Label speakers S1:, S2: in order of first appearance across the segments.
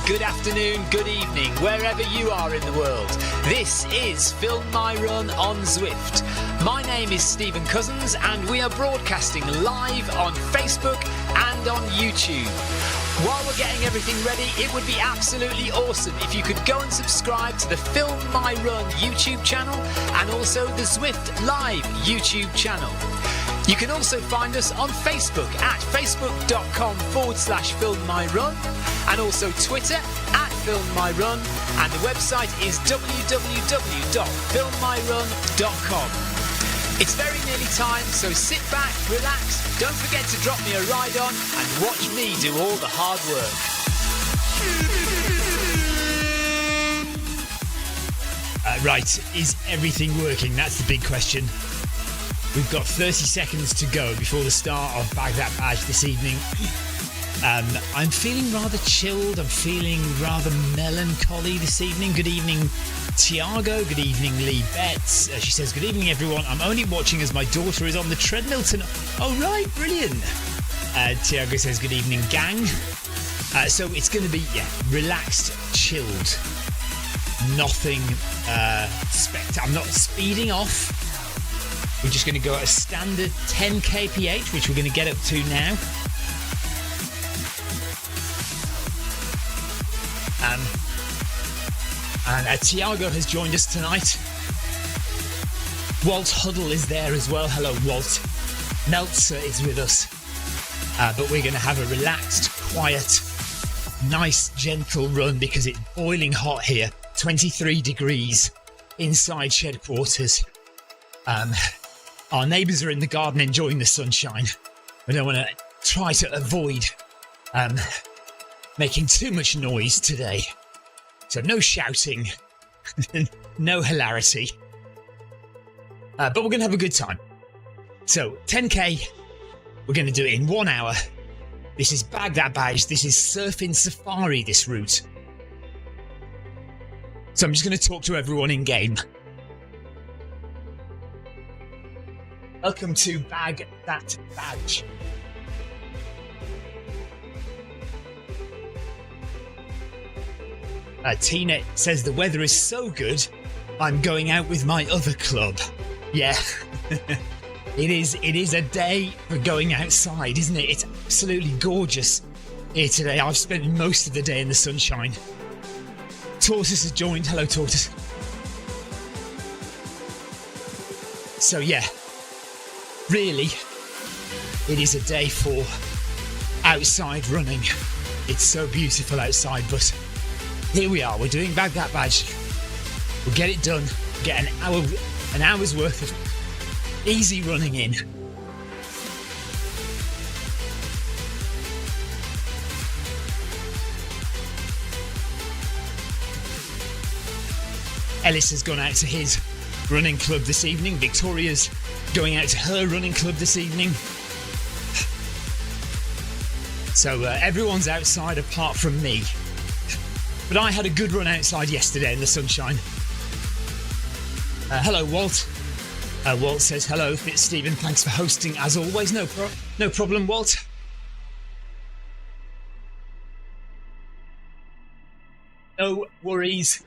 S1: good afternoon, good evening, wherever you are in the world. This is Film My Run on Zwift. My name is Stephen Cousins and we are broadcasting live on Facebook and on YouTube. While we're getting everything ready, it would be absolutely awesome if you could go and subscribe to the Film My Run YouTube channel and also the Zwift Live YouTube channel. You can also find us on Facebook at facebook.com/filmmyrun and also Twitter at filmmyrun, and the website is www.filmmyrun.com. It's very nearly time, so sit back, relax, don't forget to drop me a ride on and watch me do all the hard work.
S2: Right, is everything working? That's the big question. We've got 30 seconds to go before the start of Bag That Badge this evening. I'm feeling rather chilled. I'm feeling rather melancholy this evening. Good evening, Tiago. Good evening, Lee Betts. She says, good evening, everyone. I'm only watching as my daughter is on the treadmill tonight. Oh, right, brilliant. Tiago says, good evening, gang. So it's going to be, relaxed, chilled. Nothing I'm not speeding off. We're just going to go at a standard 10 kph, which we're going to get up to now. And Tiago has joined us tonight. Walt Huddle is there as well. Hello, Walt. Meltzer is with us. But we're going to have a relaxed, quiet, nice, gentle run because it's boiling hot here. 23 degrees inside shed quarters. Our neighbours are in the garden enjoying the sunshine. We don't want to try to avoid making too much noise today. So no shouting, no hilarity. But we're going to have a good time. So 10k, we're going to do it in 1 hour. This is Bag That Badge. This is Surfin Safari, this route. So I'm just going to talk to everyone in game. Welcome to Bag That Badge. Tina says the weather is so good, I'm going out with my other club. Yeah, it is a day for going outside, isn't it? It's absolutely gorgeous here today. I've spent most of the day in the sunshine. Tortoise has joined. Hello, Tortoise. So yeah, really, it is a day for outside running. It's so beautiful outside, but here we are. We're doing Bag That Badge. We'll get it done. Get an hour's worth of easy running in. Ellis has gone out to his running club this evening. Victoria's going out to her running club this evening. So everyone's outside apart from me. But I had a good run outside yesterday in the sunshine. Hello, Walt. Walt says, hello, Stephen. Thanks for hosting as always. No problem, Walt. No worries,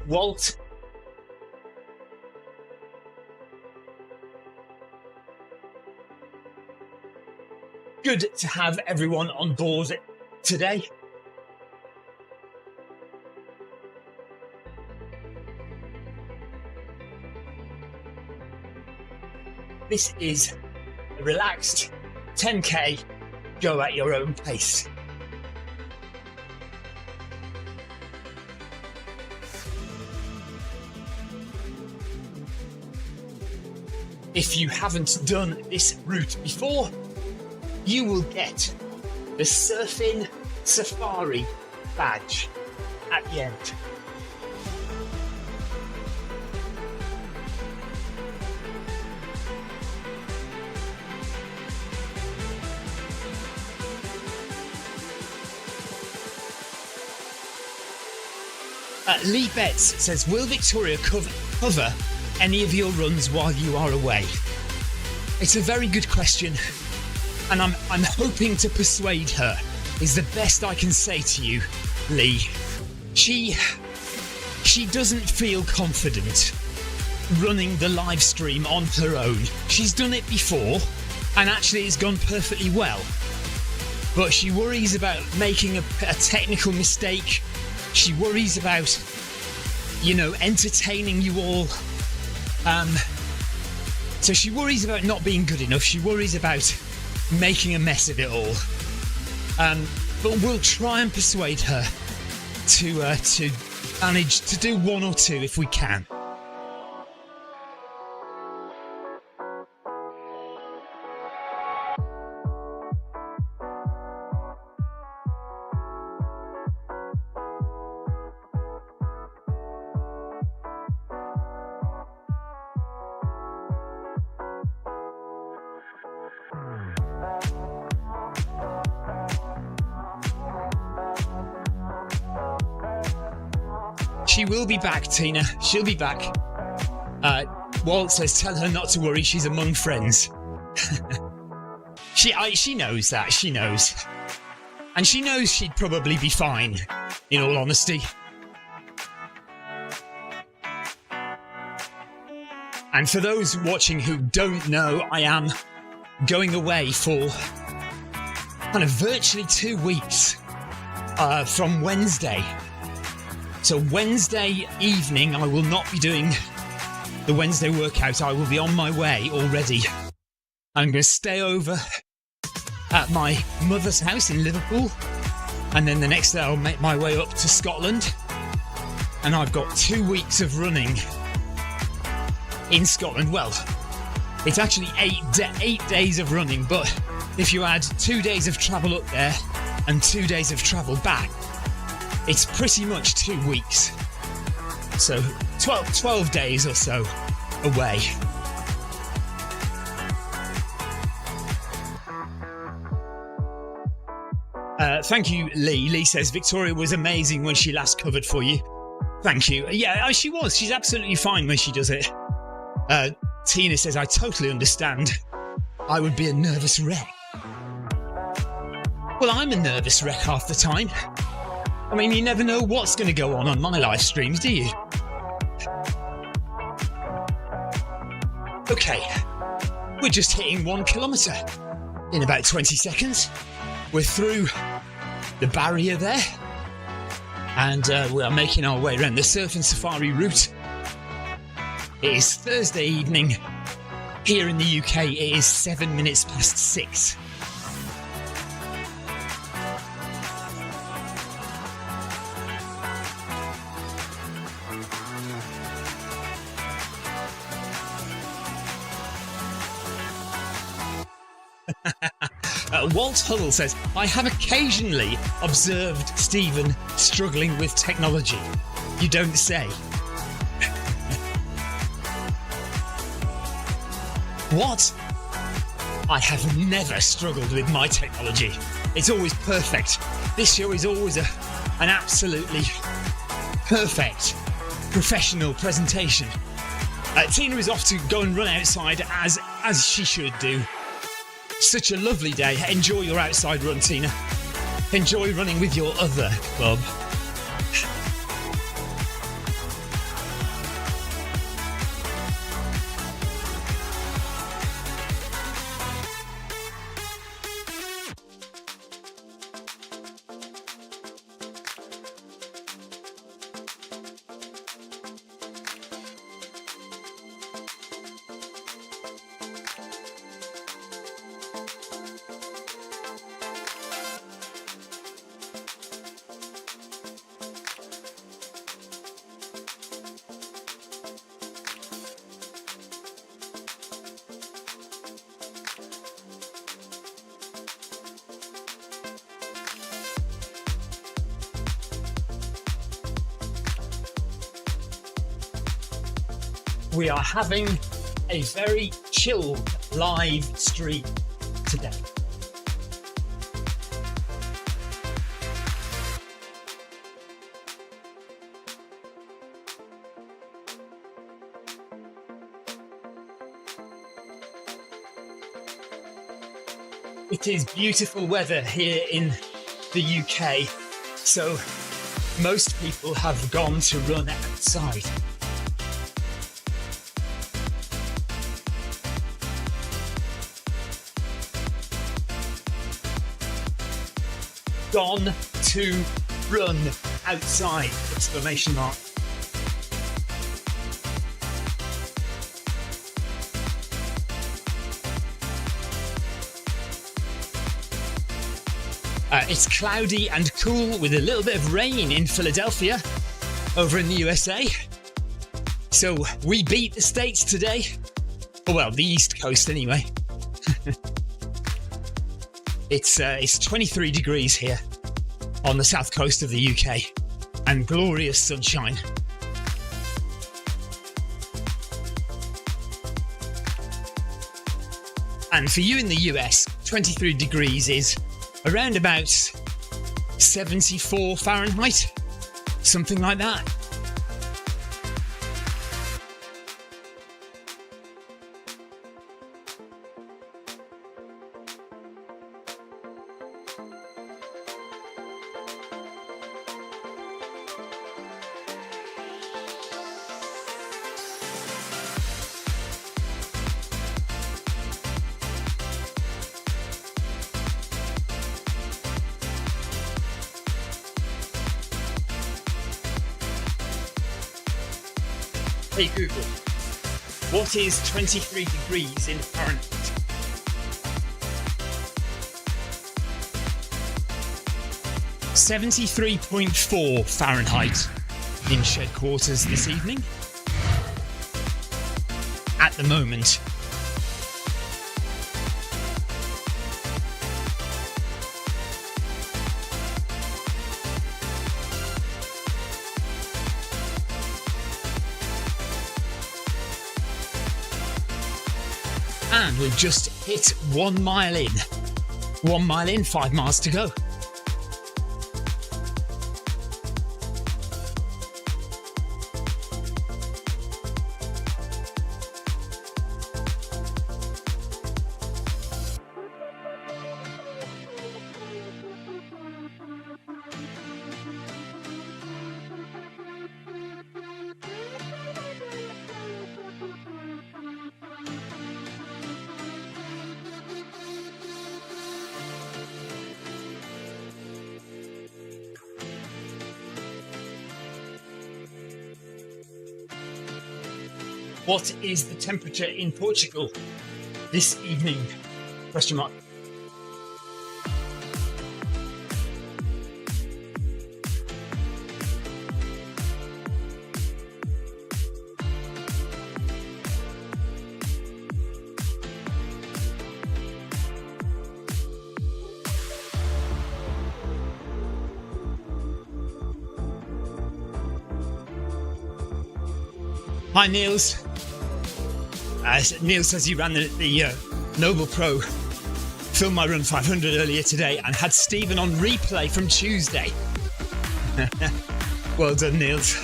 S2: Walt. Good to have everyone on board today. This is a relaxed 10k, go at your own pace. If you haven't done this route before, you will get the Surfin Safari badge at the end. Lee Betts says, will Victoria cover any of your runs while you are away? It's a very good question, and I'm hoping to persuade her, is the best I can say to you. Lee. She doesn't feel confident running the live stream on her own. She's done it before, and actually it's gone perfectly well. But she worries about making a technical mistake. She worries about, entertaining you all. So she worries about not being good enough. She worries about making a mess of it all. But we'll try and persuade her to manage to do one or two if we can. She will be back, Tina. She'll be back. Walt says, tell her not to worry. She's among friends. She knows that. She knows. And she knows she'd probably be fine, in all honesty. And for those watching who don't know, I am going away for kind of virtually 2 weeks from Wednesday. So Wednesday evening, I will not be doing the Wednesday workout. I will be on my way already. I'm going to stay over at my mother's house in Liverpool. And then the next day I'll make my way up to Scotland. And I've got 2 weeks of running in Scotland. Well, it's actually 8 days of running. But if you add 2 days of travel up there and 2 days of travel back, it's pretty much 2 weeks. So 12 days or so away. Thank you, Lee. Lee says, Victoria was amazing when she last covered for you. Thank you. Yeah, she was. She's absolutely fine when she does it. Tina says, I totally understand. I would be a nervous wreck. Well, I'm a nervous wreck half the time. I mean, you never know what's going to go on my live streams, do you? Okay, we're just hitting 1 kilometre in about 20 seconds. We're through the barrier there, and we are making our way around the Surfin Safari route. It is Thursday evening. Here in the UK, it is 7 minutes past 6. Walt Huddle says, I have occasionally observed Stephen struggling with technology. You don't say. What? I have never struggled with my technology. It's always perfect. This show is always an absolutely perfect professional presentation. Tina is off to go and run outside as she should do. Such a lovely day. Enjoy your outside run, Tina. Enjoy running with your other club. We are having a very chilled live stream today. It is beautiful weather here in the UK, so most people have gone to run outside. Gone to run outside! Exclamation mark. It's cloudy and cool with a little bit of rain in Philadelphia, over in the USA. So we beat the States today. Well, the East Coast anyway. It's 23 degrees here on the south coast of the UK and glorious sunshine. And for you in the US, 23 degrees is around about 74 Fahrenheit, something like that. Hey Google, what is 23 degrees in Fahrenheit? .4 Fahrenheit in shed quarters this evening. At the moment. And we've just hit 1 mile in. 1 mile in, 5 miles to go. What is the temperature in Portugal this evening? Question mark. Hi Niels. Neil says he ran the Noble Pro Film My Run 500 earlier today and had Stephen on replay from Tuesday. Well done, Niels.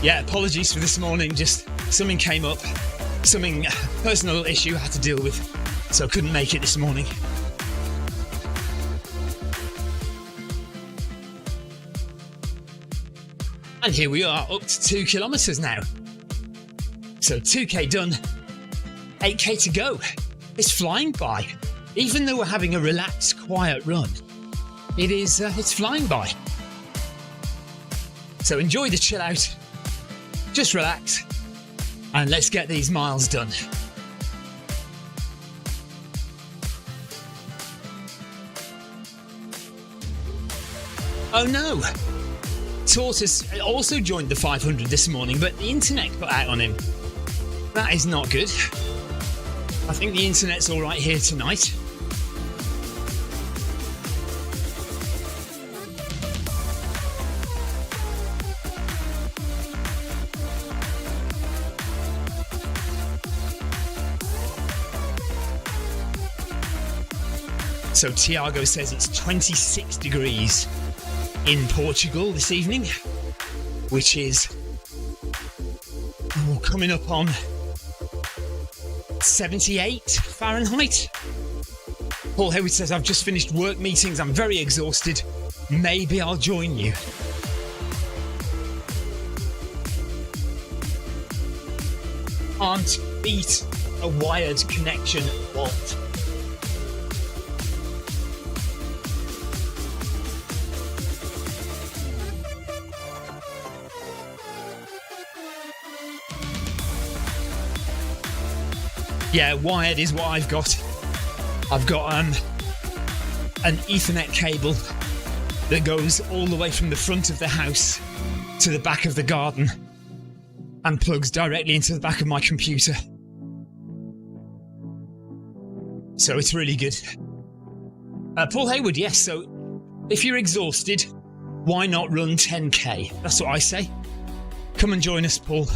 S2: Yeah, apologies for this morning. Just something came up, personal issue I had to deal with, so couldn't make it this morning. And here we are, up to 2 kilometres now. So 2k done. 8k to go. It's flying by. Even though we're having a relaxed, quiet run, it's flying by. So enjoy the chill out, just relax, and let's get these miles done. Oh no! Tortoise also joined the 500 this morning, but the internet got out on him. That is not good. I think the internet's all right here tonight. So Tiago says it's 26 degrees in Portugal this evening, which is coming up on 78 Fahrenheit. Paul Hayward says, I've just finished work meetings. I'm very exhausted. Maybe I'll join you. can't beat a wired connection vault. Yeah, wired is what I've got. I've got an Ethernet cable that goes all the way from the front of the house to the back of the garden and plugs directly into the back of my computer. So it's really good. Paul Hayward, yes, so if you're exhausted, why not run 10k? That's what I say. Come and join us, Paul.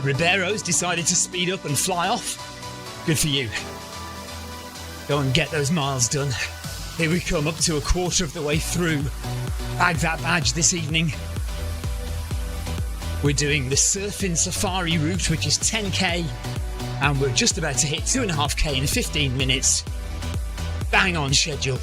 S2: Ribeiro's decided to speed up and fly off. Good for you. Go and get those miles done. Here we come, up to a quarter of the way through Bag That Badge this evening. We're doing the Surfin Safari route, which is 10k, and we're just about to hit 2.5k in 15 minutes. Bang on schedule.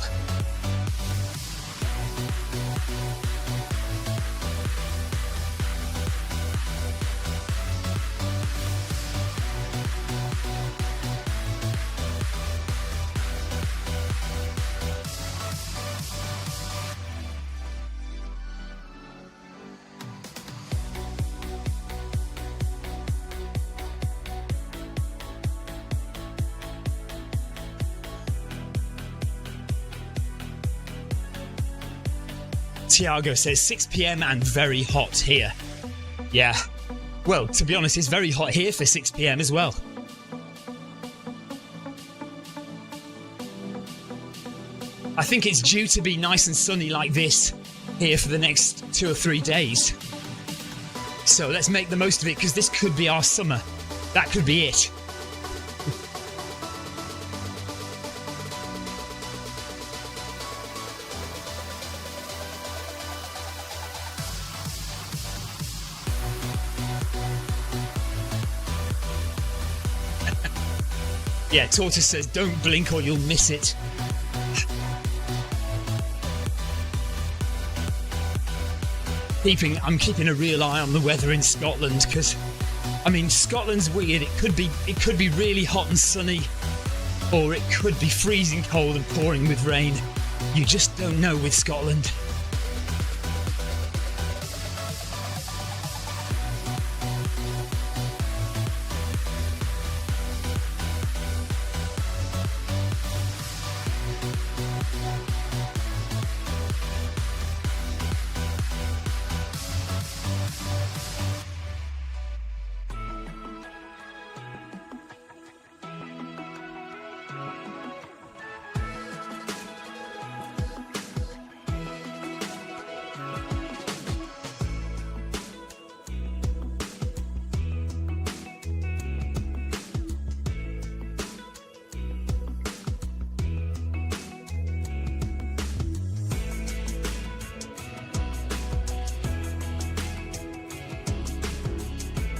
S2: Tiago says 6 p.m. and very hot here. Yeah, well, to be honest, it's very hot here for 6 p.m. as well. I think it's due to be nice and sunny like this here for the next 2 or 3 days. So let's make the most of it, because this could be our summer. That could be it. Yeah, Tortoise says, don't blink or you'll miss it. I'm keeping a real eye on the weather in Scotland, because, I mean, Scotland's weird. It could be really hot and sunny, or it could be freezing cold and pouring with rain. You just don't know with Scotland.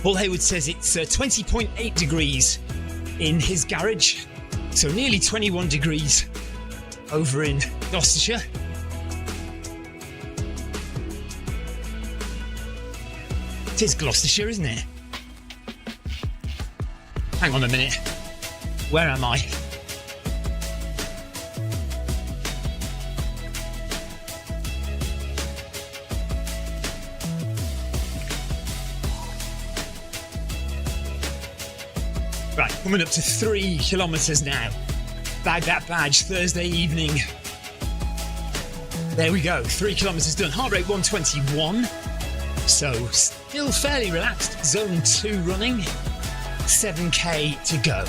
S2: Paul Hayward says it's 20.8 degrees in his garage, so nearly 21 degrees over in Gloucestershire. It is Gloucestershire, isn't it? Hang on a minute. Where am I? Right, coming up to 3 kilometres now. Bag That Badge, Thursday evening. There we go, 3 kilometres done. Heart rate 121. So still fairly relaxed. Zone 2 running, 7k to go.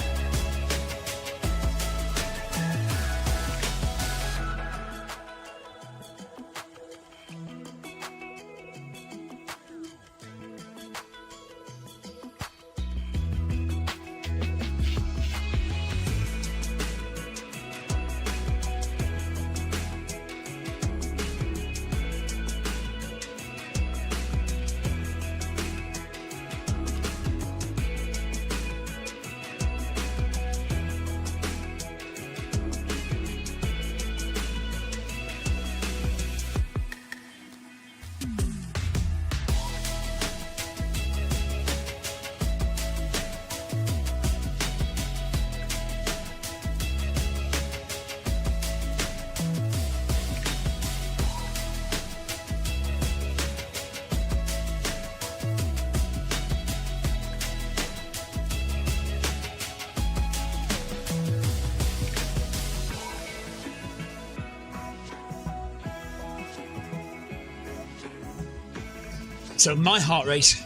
S2: So my heart rate's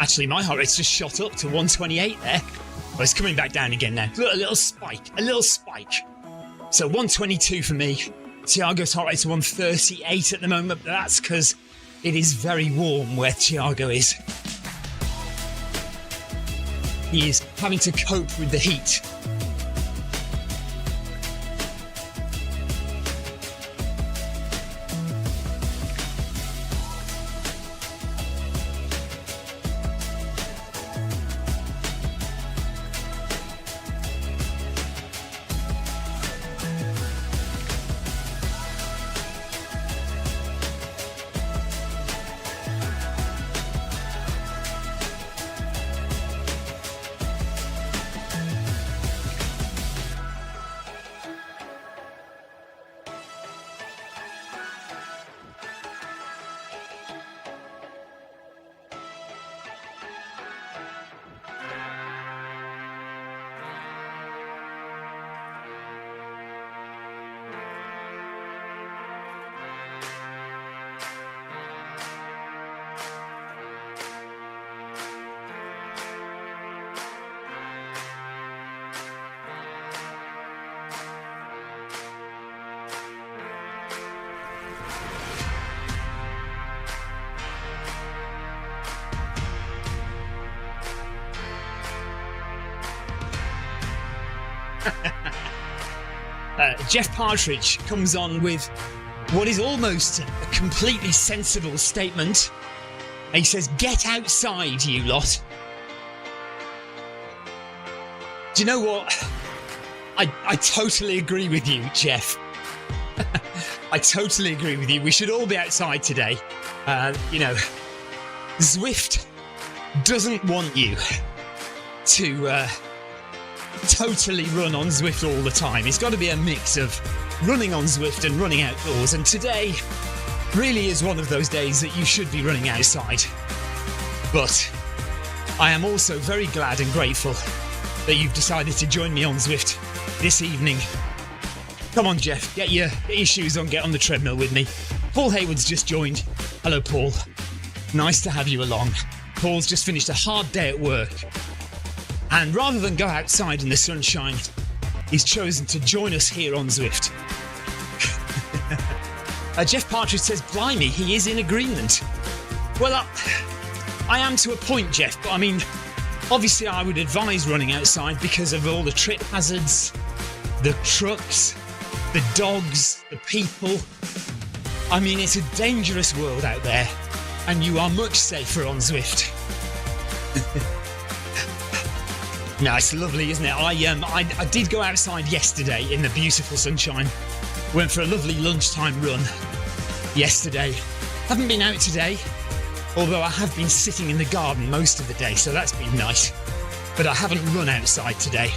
S2: just shot up to 128 there. Oh, it's coming back down again now. Look, a little spike. So 122 for me. Thiago's heart rate's 138 at the moment, but that's because it is very warm where Thiago is. He is having to cope with the heat. Jeff Partridge comes on with what is almost a completely sensible statement. He says, "Get outside, you lot." Do you know what? I totally agree with you, Jeff. I totally agree with you. We should all be outside today. Zwift doesn't want you to totally run on Zwift all the time. It's got to be a mix of running on Zwift and running outdoors, and today really is one of those days that you should be running outside. But I am also very glad and grateful that you've decided to join me on Zwift this evening. Come on, Jeff, get your shoes on, get on the treadmill with me. Paul Hayward's just joined. Hello, Paul. Nice to have you along. Paul's just finished a hard day at work, and rather than go outside in the sunshine, he's chosen to join us here on Zwift. Jeff Partridge says, blimey, he is in agreement. Well, I am to a point, Jeff, but I mean, obviously I would advise running outside because of all the trip hazards, the trucks, the dogs, the people. I mean, it's a dangerous world out there, and you are much safer on Zwift. No, it's lovely, isn't it? I did go outside yesterday in the beautiful sunshine. Went for a lovely lunchtime run yesterday. Haven't been out today, although I have been sitting in the garden most of the day, so that's been nice. But I haven't run outside today.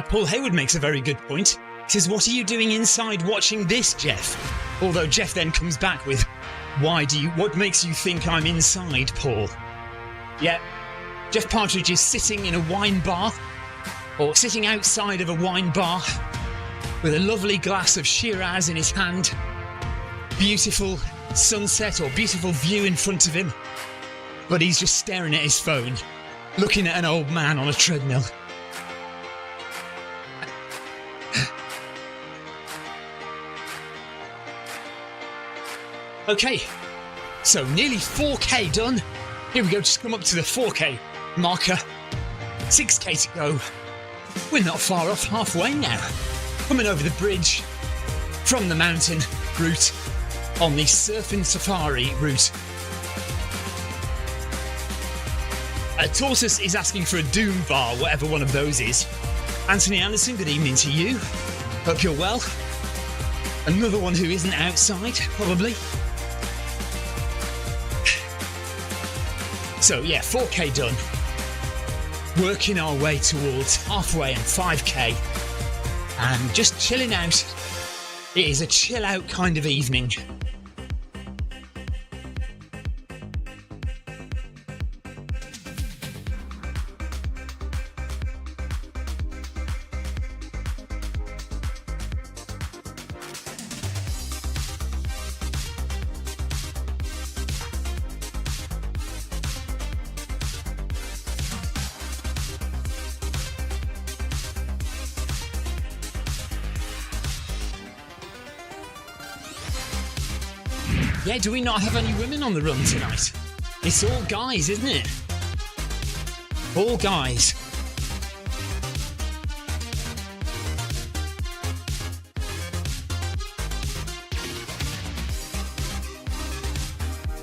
S2: Paul Hayward makes a very good point. He says, what are you doing inside watching this, Jeff? Although Jeff then comes back with, what makes you think I'm inside, Paul? Yeah, Jeff Partridge is sitting in a wine bar, or sitting outside of a wine bar, with a lovely glass of Shiraz in his hand, beautiful sunset or beautiful view in front of him, but he's just staring at his phone, looking at an old man on a treadmill. Okay, so nearly 4k done. Here we go, just come up to the 4k marker. 6k to go. We're not far off halfway now. Coming over the bridge from the mountain route on the Surfin Safari route. Tortoise is asking for a Doom bar, whatever one of those is. Anthony Anderson, good evening to you. Hope you're well. Another one who isn't outside, probably. So yeah, 4k done. Working our way towards halfway and 5k. And just chilling out. It is a chill out kind of evening. Yeah, do we not have any women on the run tonight? It's all guys, isn't it? All guys.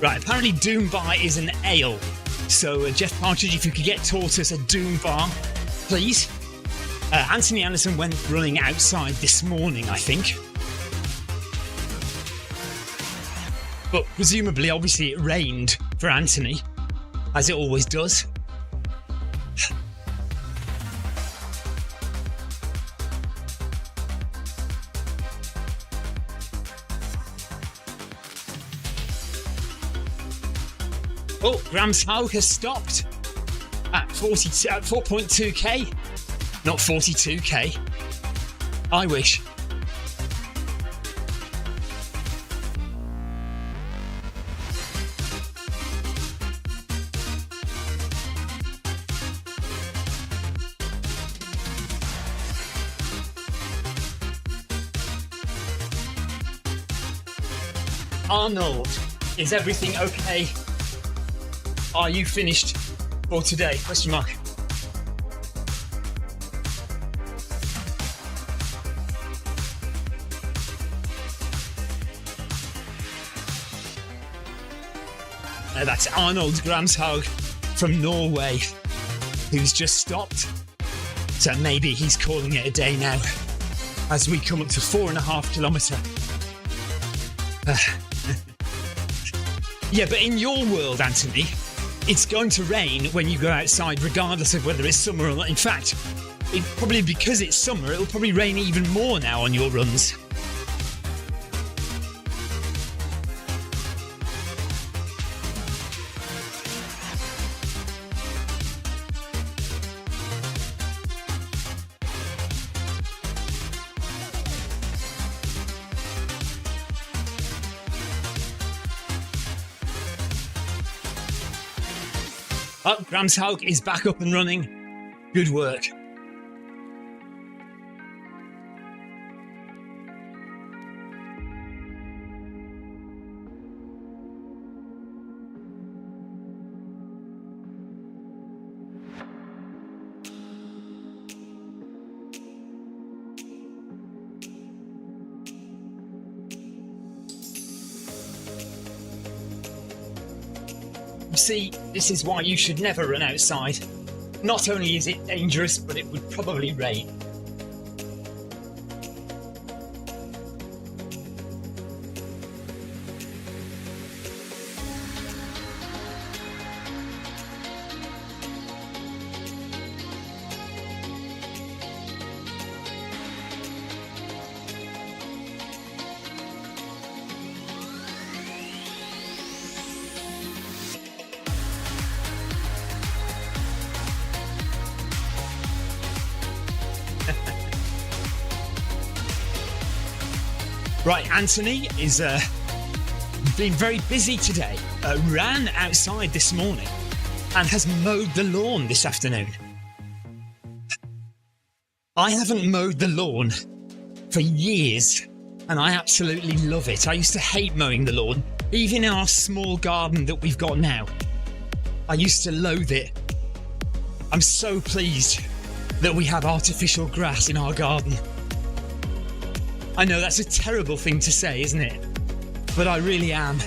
S2: Right, apparently Doom Bar is an ale. So, Jeff Partridge, if you could get Tortoise a Doom Bar, please. Anthony Anderson went running outside this morning, I think. But presumably, obviously, it rained for Anthony, as it always does. Oh, Gramshaug has stopped at 4.2k, not 42k. I wish. Arnold, is everything okay? Are you finished for today? Question mark. That's Arnold Gramshaug from Norway, who's just stopped. So maybe he's calling it a day now, as we come up to 4.5 kilometre. Yeah, but in your world, Anthony, it's going to rain when you go outside, regardless of whether it's summer or not. In fact, probably because it's summer, it'll probably rain even more now on your runs. Oh, Gramshaug is back up and running. Good work. See, this is why you should never run outside. Not only is it dangerous, but it would probably rain. Right, Anthony is been very busy today. Ran outside this morning and has mowed the lawn this afternoon. I haven't mowed the lawn for years and I absolutely love it. I used to hate mowing the lawn, even in our small garden that we've got now. I used to loathe it. I'm so pleased that we have artificial grass in our garden. I know that's a terrible thing to say, isn't it? But I really am.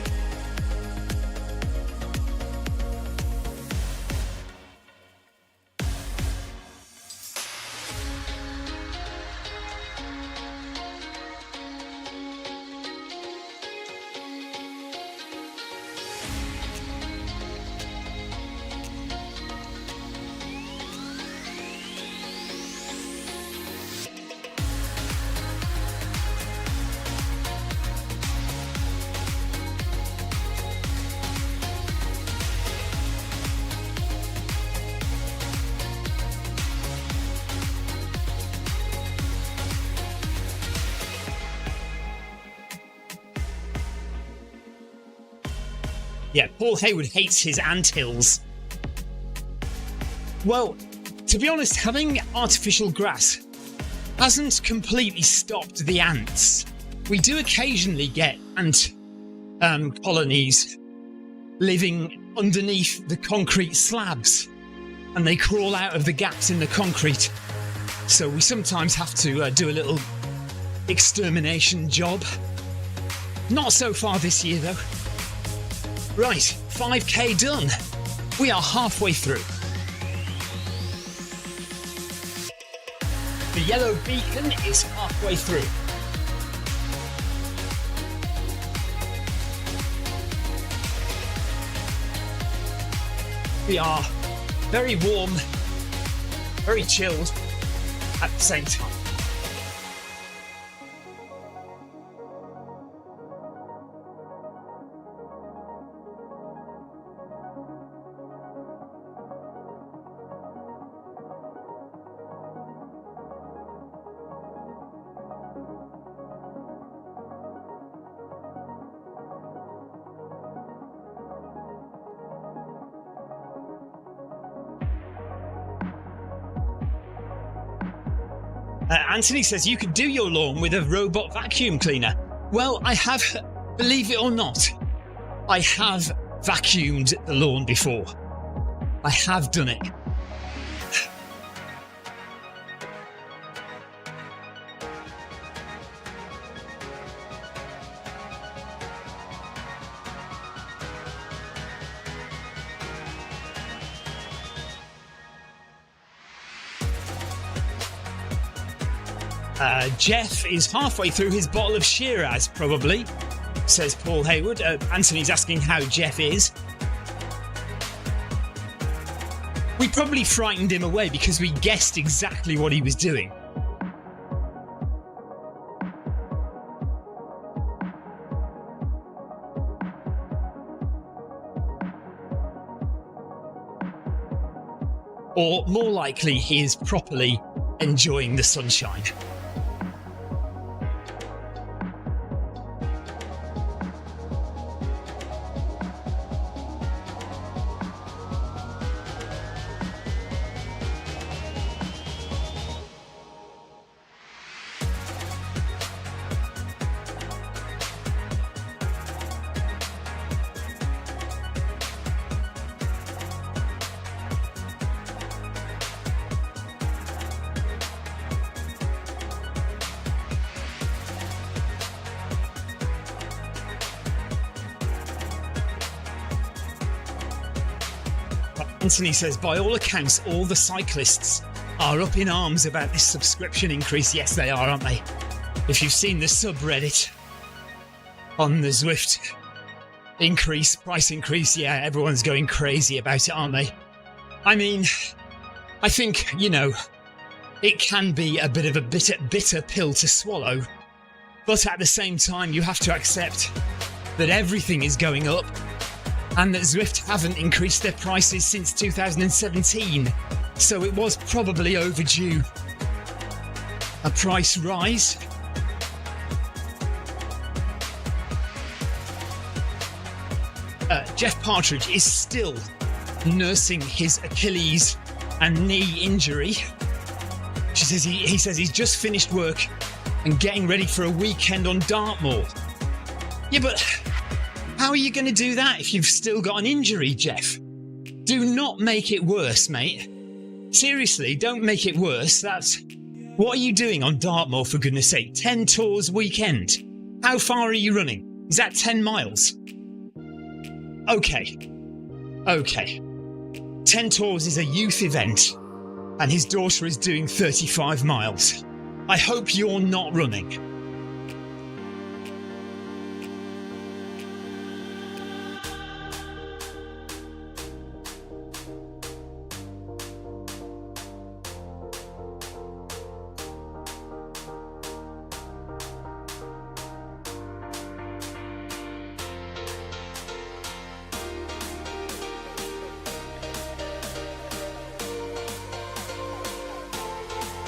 S2: Yeah, Paul Hayward hates his anthills. Well, to be honest, having artificial grass hasn't completely stopped the ants. We do occasionally get ant colonies living underneath the concrete slabs, and they crawl out of the gaps in the concrete. So we sometimes have to do a little extermination job. Not so far this year, though. Right, 5k done. We are halfway through. The yellow beacon is halfway through. We are very warm, very chilled at the same time. Anthony says you could do your lawn with a robot vacuum cleaner. Well, I have, believe it or not, I have vacuumed the lawn before. I have done it. Jeff is halfway through his bottle of Shiraz, probably, says Paul Hayward. Anthony's asking how Jeff is. We probably frightened him away because we guessed exactly what he was doing. Or more likely, he is properly enjoying the sunshine. Anthony says, by all accounts, all the cyclists are up in arms about this subscription increase. Yes, they are, aren't they? If you've seen the subreddit on the Zwift price increase, yeah, everyone's going crazy about it, aren't they? I mean, I think, you know, it can be a bit of a bitter pill to swallow, but at the same time, you have to accept that everything is going up and that Zwift haven't increased their prices since 2017, so it was probably overdue. A price rise. Jeff Partridge is still nursing his Achilles and knee injury. He says he's just finished work and getting ready for a weekend on Dartmoor. Yeah, but how are you going to do that if you've still got an injury, Jeff? Do not make it worse, mate. Seriously, don't make it worse. What are you doing on Dartmoor, for goodness sake? 10 tours weekend. How far are you running? Is that 10 miles? Okay. 10 tours is a youth event, and his daughter is doing 35 miles. I hope you're not running.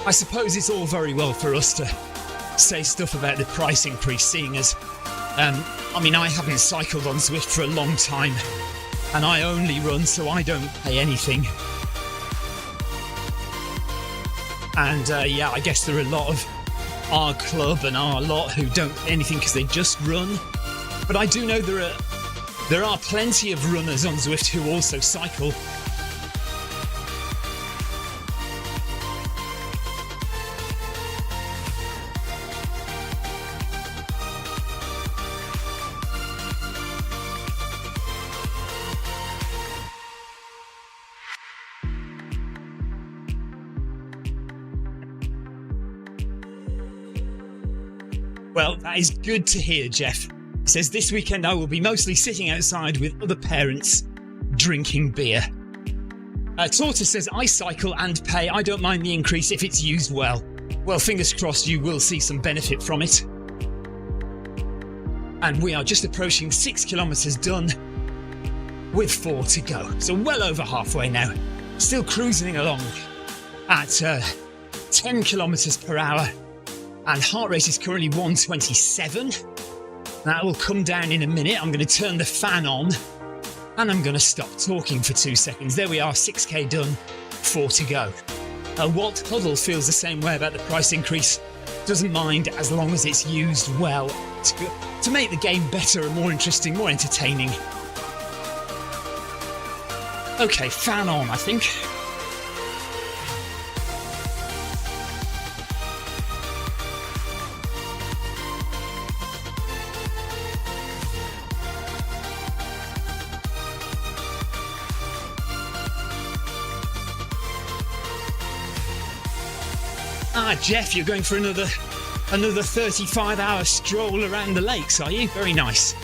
S2: I suppose it's all very well for us to say stuff about the price increase, seeing as, I haven't cycled on Zwift for a long time, and I only run so I don't pay anything. And I guess there are a lot of our club and our lot who don't pay anything because they just run. But I do know there are plenty of runners on Zwift who also cycle. Well, that is good to hear, Jeff. He says, this weekend I will be mostly sitting outside with other parents drinking beer. Tortoise says, I cycle and pay. I don't mind the increase if it's used well. Well, fingers crossed you will see some benefit from it. And we are just approaching 6 kilometres done with 4 to go. So well over halfway now. Still cruising along at 10 kilometres per hour. And heart rate is currently 127. That will come down in a minute. I'm going to turn the fan on and I'm going to stop talking for 2 seconds. There we are, 6k done, 4 to go. Walt Huddle feels the same way about the price increase. Doesn't mind as long as it's used well to make the game better and more interesting, more entertaining. Okay, fan on, I think. Jeff, you're going for another 35-hour stroll around the lakes, are you? Very nice.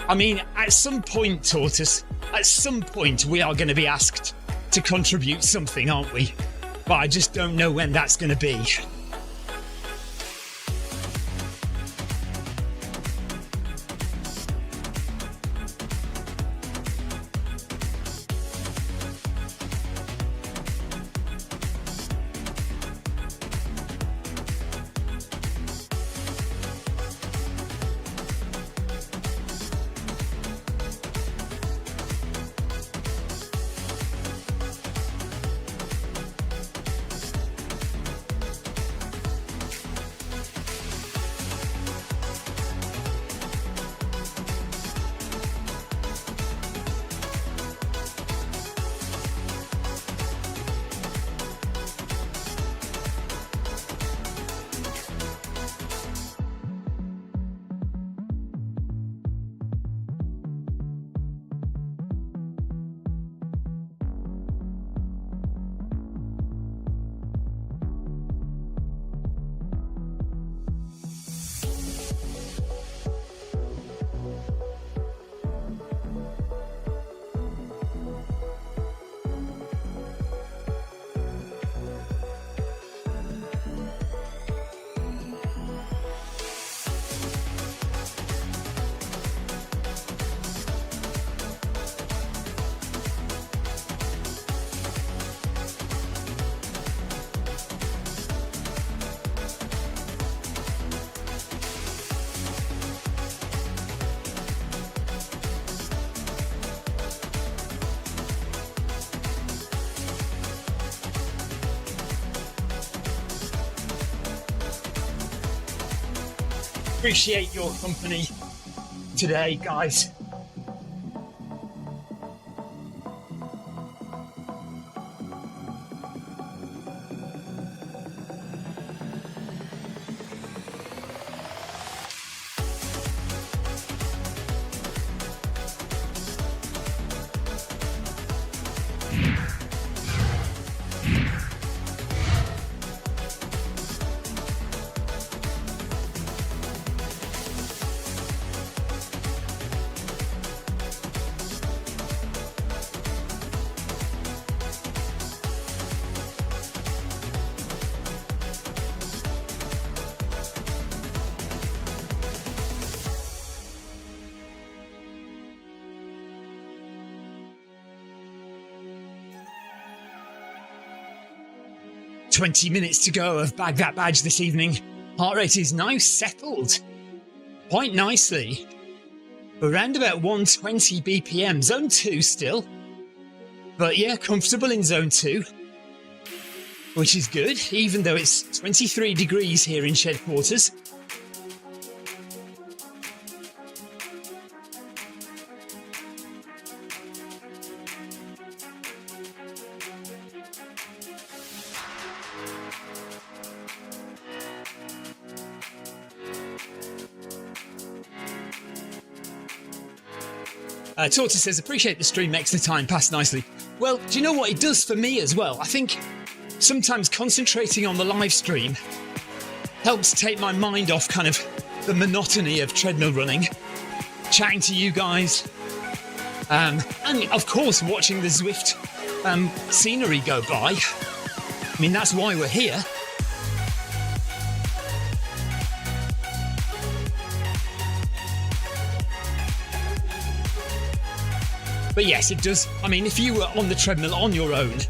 S2: I mean, at some point, Tortoise, at some point we are going to be asked to contribute something, aren't we? But I just don't know when that's going to be. Appreciate your company today, guys. "20 minutes to go of Bag That Badge this evening. Heart rate is now settled quite nicely. Around about 120 BPM. Zone 2 still. But yeah, comfortable in Zone 2. Which is good, even though it's 23 degrees here in Shed Quarters. Tortoise says, appreciate the stream, makes the time pass nicely. Well, do you know what it does for me as well? I think sometimes concentrating on the live stream helps take my mind off kind of the monotony of treadmill running, chatting to you guys, and of course watching the Zwift scenery go by. I mean, that's why we're here. But yes, it does. I mean, if you were on the treadmill on your own,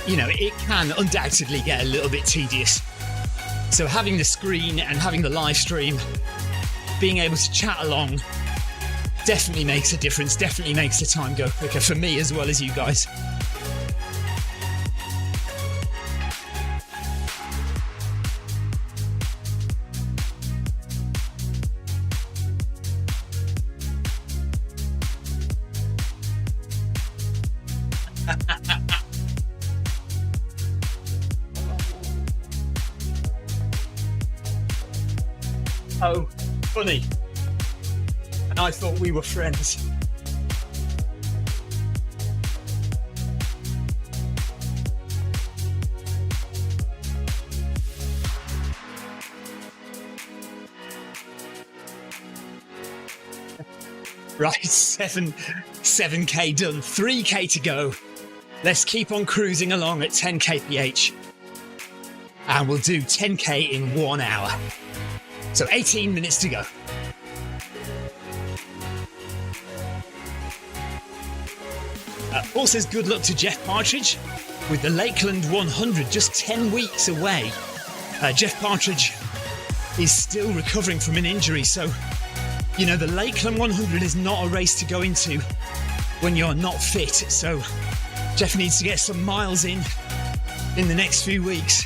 S2: you know, it can undoubtedly get a little bit tedious. So having the screen and having the live stream, being able to chat along, definitely makes a difference, definitely makes the time go quicker for me as well as you guys. Oh, funny. And I thought we were friends. Right, 7k done, 3k to go. Let's keep on cruising along at 10 kph. And we'll do 10k in 1 hour. So 18 minutes to go. Paul says good luck to Jeff Partridge with the Lakeland 100 just 10 weeks away. Jeff Partridge is still recovering from an injury, so you know the Lakeland 100 is not a race to go into when you're not fit. So Jeff needs to get some miles in the next few weeks.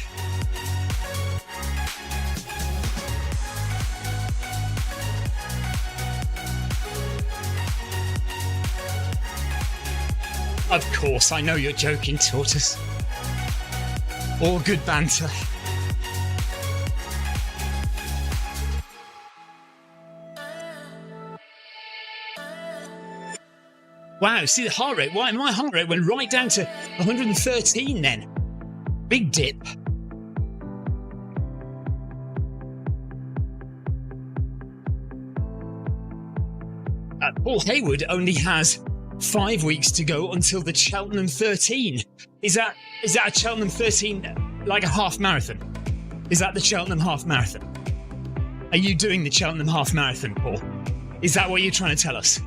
S2: Of course, I know you're joking, Tortoise. All good banter. Wow, see the heart rate? Why my heart rate went right down to 113 then. Big dip. Paul Hayward only has 5 weeks to go until the Cheltenham 13. Is that a Cheltenham 13 like a half marathon? Is that the Cheltenham half marathon? Are you doing the Cheltenham half marathon, Paul? Is that what you're trying to tell us?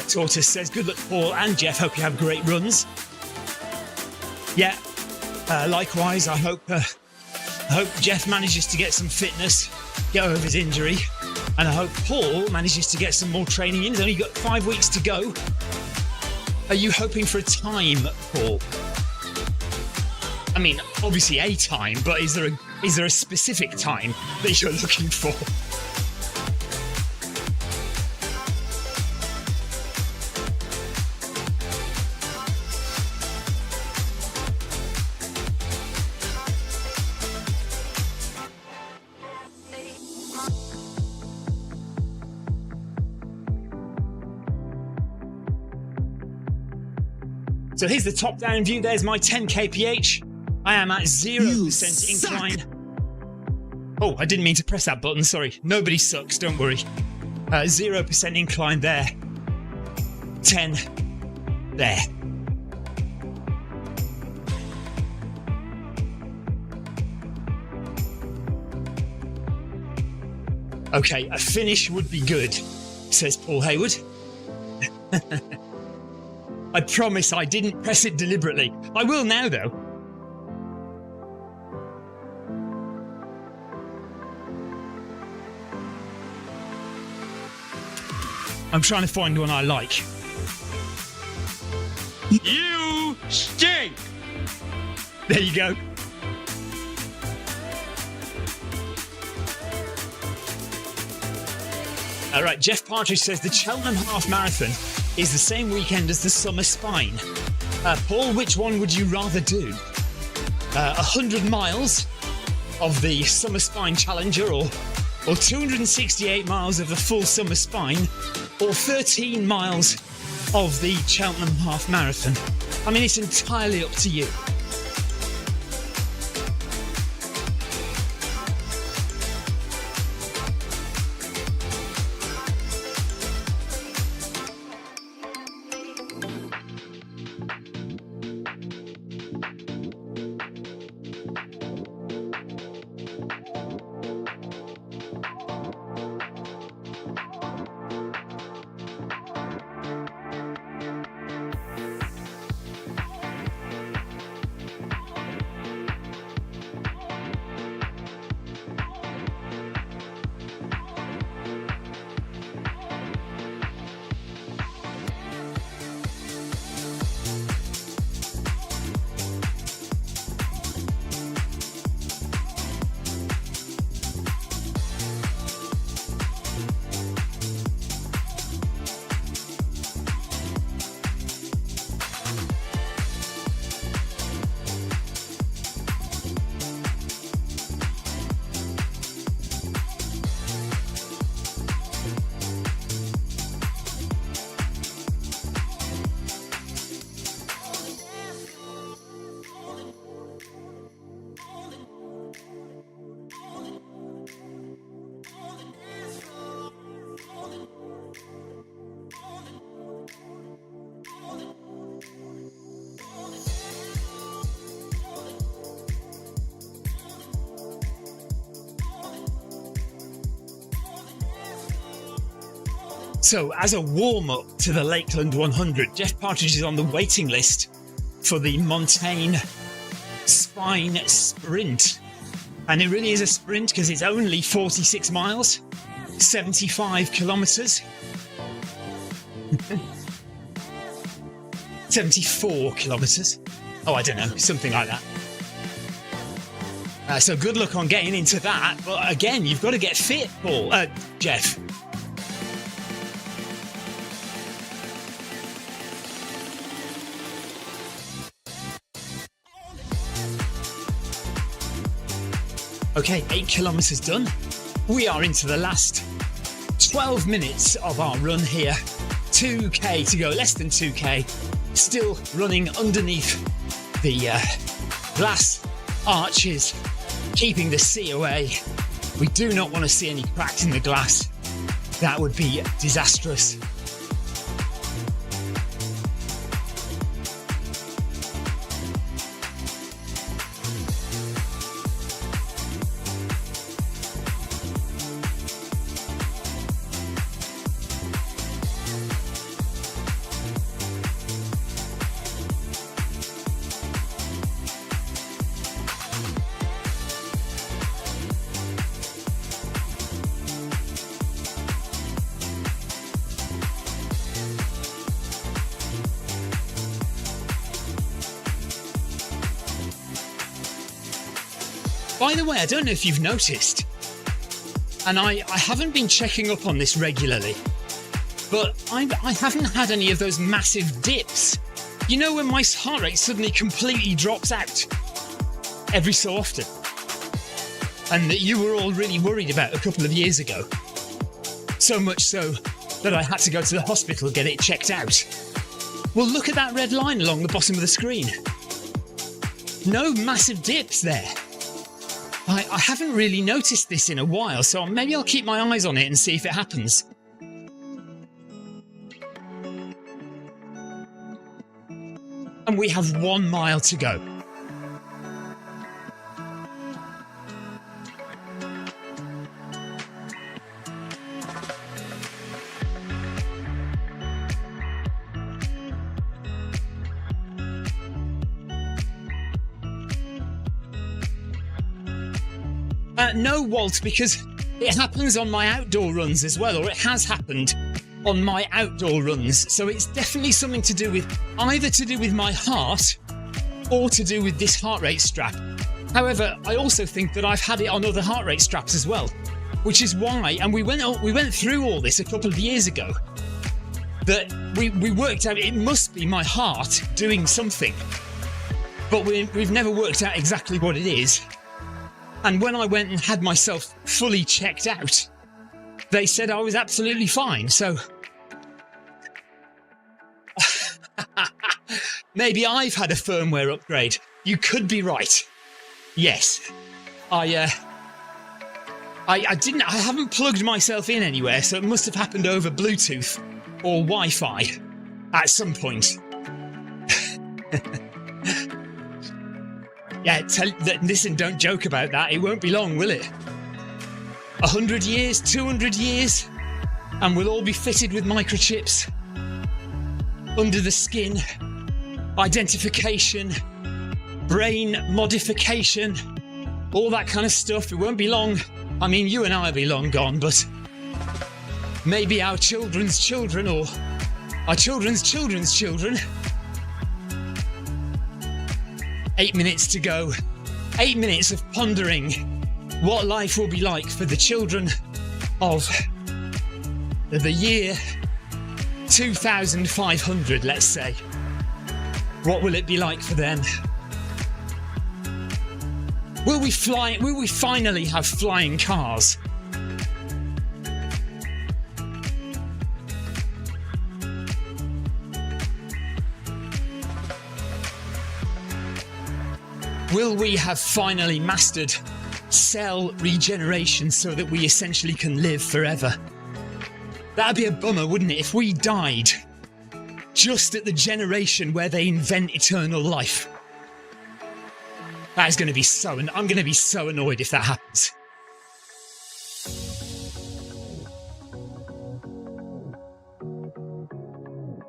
S2: Tortoise says, good luck, Paul and Jeff. Hope you have great runs. Yeah, likewise. I hope Jeff manages to get some fitness, get over his injury, and I hope Paul manages to get some more training in. He's only got 5 weeks to go. Are you hoping for a time, Paul? I mean, obviously a time, but is there a specific time that you're looking for? So here's the top-down view. There's my 10 kph. I am at 0% incline. Oh, I didn't mean to press that button, sorry. Nobody sucks, don't worry. 0% incline there. 10 there. Okay, a finish would be good, says Paul Hayward. I promise I didn't press it deliberately. I will now, though. I'm trying to find one I like. You stink! There you go. All right, Jeff Partridge says the Cheltenham Half Marathon is the same weekend as the Summer Spine. Paul, which one would you rather do? 100 miles of the Summer Spine Challenger or 268 miles of the full Summer Spine or 13 miles of the Cheltenham Half Marathon? I mean, it's entirely up to you. So, as a warm-up to the Lakeland 100, Jeff Partridge is on the waiting list for the Montaigne Spine Sprint. And it really is a sprint because it's only 46 miles, 75 kilometres. 74 kilometres. Oh, I don't know, something like that. So good luck on getting into that. But again, you've got to get fit, Paul. Jeff. Okay, 8 kilometres done. We are into the last 12 minutes of our run here. 2k to go, less than 2k. Still running underneath the glass arches, keeping the sea away. We do not want to see any cracks in the glass. That would be disastrous. By the way, I don't know if you've noticed, and I haven't been checking up on this regularly, but I haven't had any of those massive dips. You know, when my heart rate suddenly completely drops out every so often, and that you were all really worried about a couple of years ago. So much so that I had to go to the hospital to get it checked out. Well, look at that red line along the bottom of the screen. No massive dips there. I haven't really noticed this in a while, so maybe I'll keep my eyes on it and see if it happens. And we have 1 mile to go. No, Walt, because it happens on my outdoor runs as well, or it has happened on my outdoor runs. So it's definitely something to do with, either to do with my heart or to do with this heart rate strap. However, I also think that I've had it on other heart rate straps as well, which is why, and we went through all this a couple of years ago, that we worked out it must be my heart doing something, but we've never worked out exactly what it is. And when I went and had myself fully checked out, they said I was absolutely fine. So maybe I've had a firmware upgrade. You could be right. Yes. I haven't plugged myself in anywhere, so it must have happened over Bluetooth or Wi-Fi at some point. Yeah, listen, don't joke about that. It won't be long, will it? 100 years, 200 years, and we'll all be fitted with microchips under the skin, identification, brain modification, all that kind of stuff. It won't be long. I mean, you and I will be long gone, but maybe our children's children or our children's children's children. 8 minutes to go. 8 minutes of pondering what life will be like for the children of the year 2500, let's say. What will it be like for them? Will we finally have flying cars? Will we have finally mastered cell regeneration so that we essentially can live forever? That'd be a bummer, wouldn't it, if we died just at the generation where they invent eternal life? That is going to be I'm going to be so annoyed if that happens.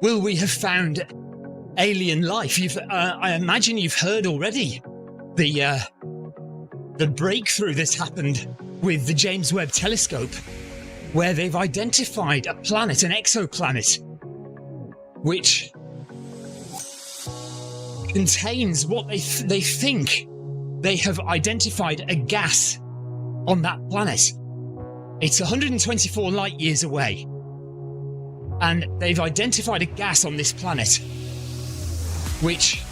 S2: Will we have found alien life? I imagine you've heard already the breakthrough that's happened with the James Webb Telescope, where they've identified a planet, an exoplanet, which contains what they think they have identified a gas on that planet. It's 124 light years away, and they've identified a gas on this planet which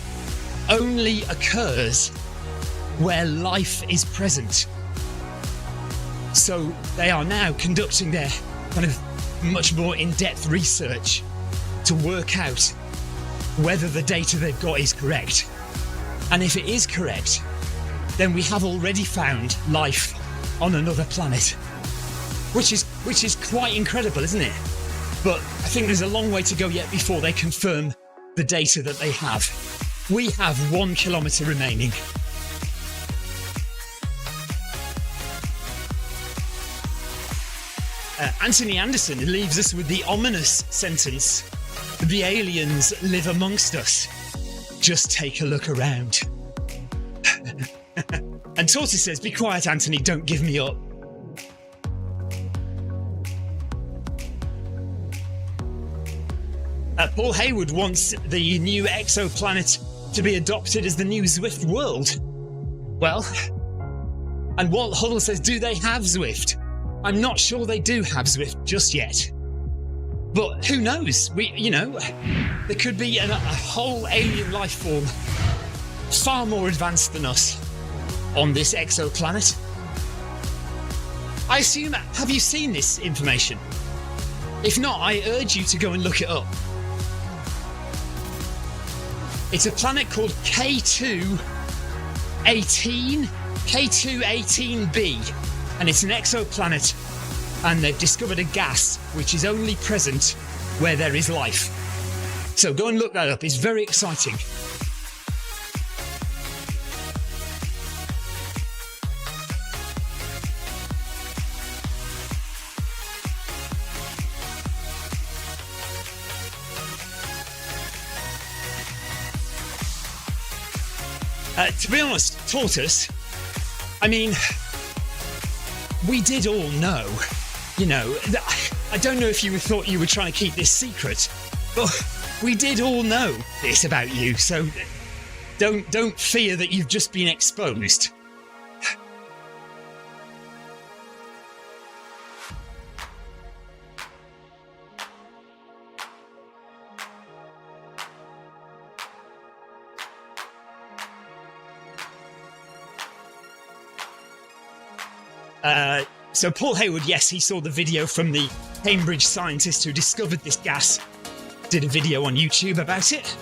S2: only occurs where life is present. So they are now conducting their kind of much more in-depth research to work out whether the data they've got is correct. And if it is correct, then we have already found life on another planet, which is quite incredible, isn't it? But I think there's a long way to go yet before they confirm the data that they have. We have 1 kilometre remaining. Anthony Anderson leaves us with the ominous sentence, "The aliens live amongst us. Just take a look around." And Tortoise says, "Be quiet, Anthony, don't give me up." Paul Hayward wants the new exoplanet to be adopted as the new Zwift world. Well, And Walt Huddle says, do they have Zwift? I'm not sure they do have Zwift just yet. But who knows? There could be a whole alien life form far more advanced than us on this exoplanet. I assume, have you seen this information? If not, I urge you to go and look it up. It's a planet called K218b, and it's an exoplanet, and they've discovered a gas which is only present where there is life. So go and look that up, it's very exciting. To be honest, tortoise, I mean, we did all know, I don't know if you thought you were trying to keep this secret, but we did all know this about you, so don't fear that you've just been exposed. So Paul Hayward, yes, he saw the video from the Cambridge scientist who discovered this gas, did a video on YouTube about it.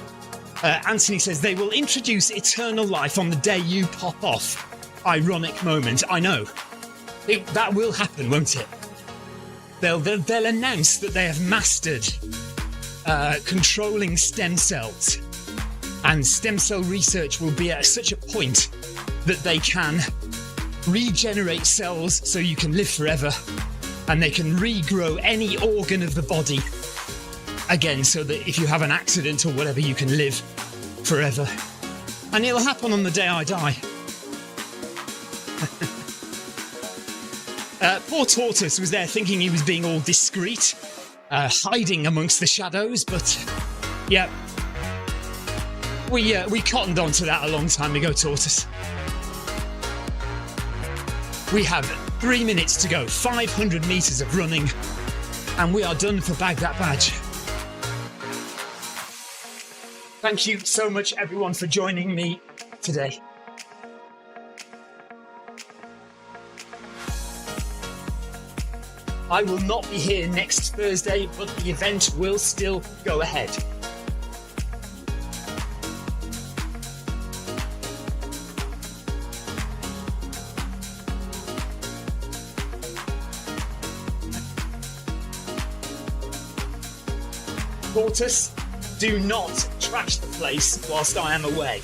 S2: Anthony says they will introduce eternal life on the day you pop off. Ironic moment, I know. That will happen, won't it? They'll announce that they have mastered controlling stem cells, and stem cell research will be at such a point that they can regenerate cells so you can live forever, and they can regrow any organ of the body again so that if you have an accident or whatever you can live forever. And it'll happen on the day I die. Poor Tortoise was there thinking he was being all discreet, hiding amongst the shadows, but yeah, we cottoned on to that a long time ago, Tortoise. We have 3 minutes to go, 500 metres of running, and we are done for Bag That Badge. Thank you so much, everyone, for joining me today. I will not be here next Thursday, but the event will still go ahead. Tortoise, do not trash the place whilst I am away.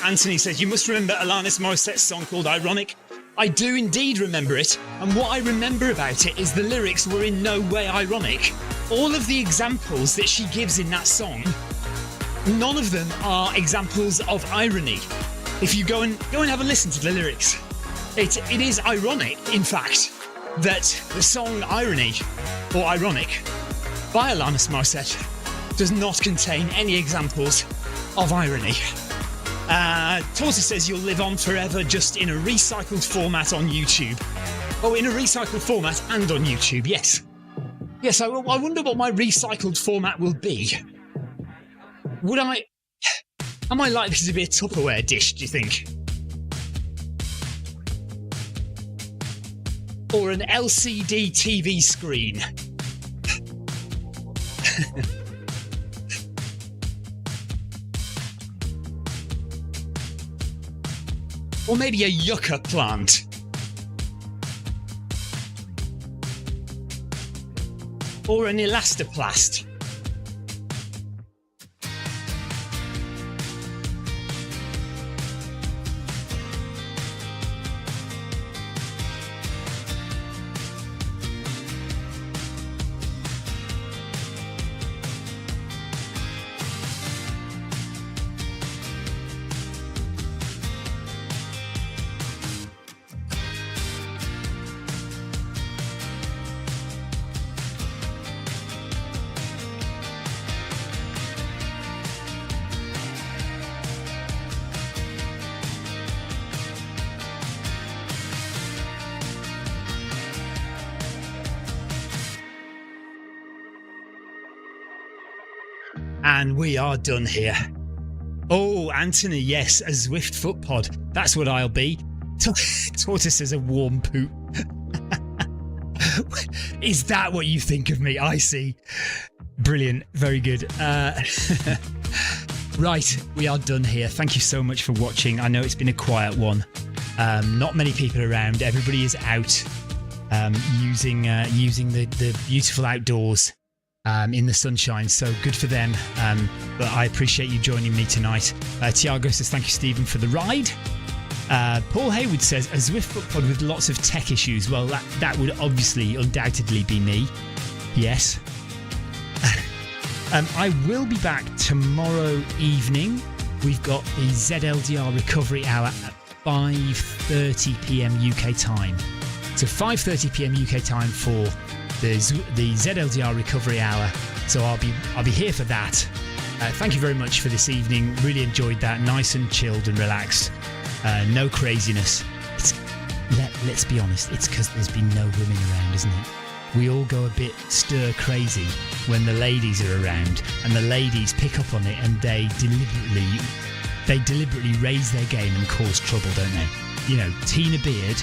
S2: Anthony says, you must remember Alanis Morissette's song called Ironic. I do indeed remember it, and what I remember about it is the lyrics were in no way ironic. All of the examples that she gives in that song, none of them are examples of irony. If you go and have a listen to the lyrics, it is ironic, in fact, that the song Irony, or Ironic, by Alanis Morissette, does not contain any examples of irony. Tortoise says you'll live on forever just in a recycled format on YouTube. Oh, in a recycled format and on YouTube, yes. Yes, I wonder what my recycled format will be. Am I likely to be a Tupperware dish, do you think? Or an LCD TV screen? Or maybe a yucca plant. Or an elastoplast. And we are done here. Oh, Anthony, yes, a Zwift foot pod. That's what I'll be. Tortoise is a warm poop. Is that what you think of me? I see. Brilliant. Very good. Right, we are done here. Thank you so much for watching. I know it's been a quiet one. Not many people around. Everybody is out using the beautiful outdoors in the sunshine. So good for them. But I appreciate you joining me tonight. Tiago says, thank you, Stephen, for the ride. Paul Haywood says, a Zwift foot pod with lots of tech issues. Well, that would obviously, undoubtedly be me. Yes. I will be back tomorrow evening. We've got the ZLDR recovery hour at 5:30 p.m. UK time. So 5:30 p.m. UK time for the ZLDR recovery hour. So I'll be here for that. Thank you very much for this evening. Really enjoyed that. Nice and chilled and relaxed. No craziness. Let's be honest. It's because there's been no women around, isn't it? We all go a bit stir crazy when the ladies are around, and the ladies pick up on it, and they deliberately raise their game and cause trouble, don't they? You know, Tina Beard,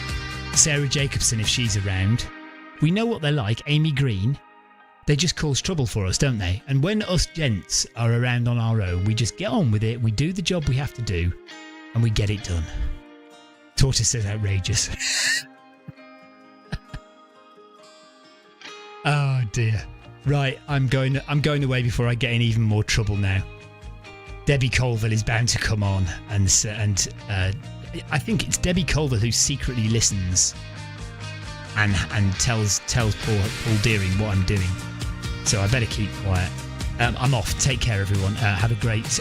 S2: Sarah Jacobson if she's around. We know what they're like. Amy Green. They just cause trouble for us, don't they? And when us gents are around on our own, we just get on with it. We do the job we have to do, and we get it done. Tortoise says outrageous. Oh dear. Right, I'm going away before I get in even more trouble now. Debbie Colville is bound to come on, and I think it's Debbie Colville who secretly listens and tells Paul Deering what I'm doing. So I better keep quiet. I'm off. Take care, everyone. Have a great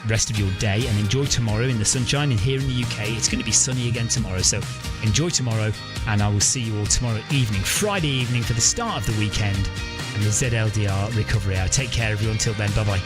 S2: rest of your day, and enjoy tomorrow in the sunshine. And here in the UK, it's going to be sunny again tomorrow. So enjoy tomorrow, and I will see you all tomorrow evening, Friday evening, for the start of the weekend and the ZLDR recovery hour. Take care, everyone. Till then, bye-bye.